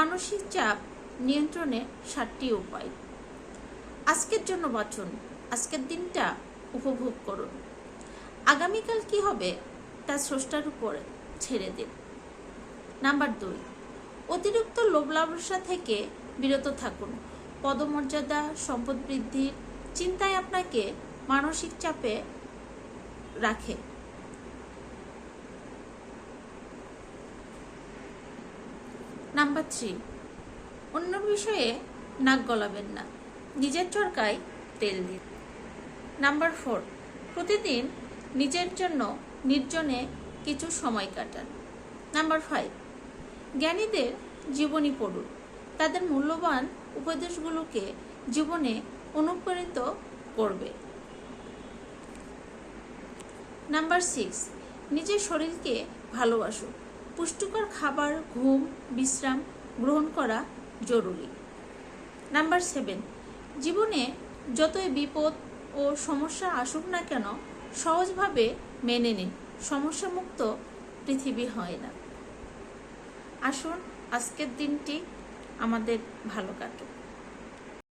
মানসিক চাপ নিয়ন্ত্রণে 7টি উপায়। আজকের জন্য বাঁচুন, আজকের দিনটা উপভোগ করুন। আগামীকাল কি হবে তা স্রষ্টার উপর ছেড়ে দিন। নাম্বার 2, অতিরিক্ত লোভ লালসা থেকে বিরত থাকুন। পদমর্যাদা, সম্পদ বৃদ্ধির চিন্তায় আপনাকে মানসিক চাপে রাখে। নাম্বার 3, অন্যর বিষয়ে নাক গলাবেন না, নিজের চরকায় তেল দিন। নাম্বার 4, প্রতিদিন নিজের জন্য নির্জনে কিছু সময় কাটান। নাম্বার 5, জ্ঞানীদের জীবনী পড়ুন, তাদের মূল্যবান উপদেশগুলোকে জীবনে অনুপ্রাণিত করবে। নাম্বার 6, নিজের শরীরকে ভালোবাসুন, পুষ্টিকর খাবার, ঘুম, বিশ্রাম গ্রহণ করা জরুরি। নাম্বার 7, জীবনে যতই বিপদ ও সমস্যা আসুক না কেন সহজভাবে মেনে নিন, সমস্যামুক্ত পৃথিবী হয় না। আসুন আজকের দিনটি আমাদের ভালো কাটুক।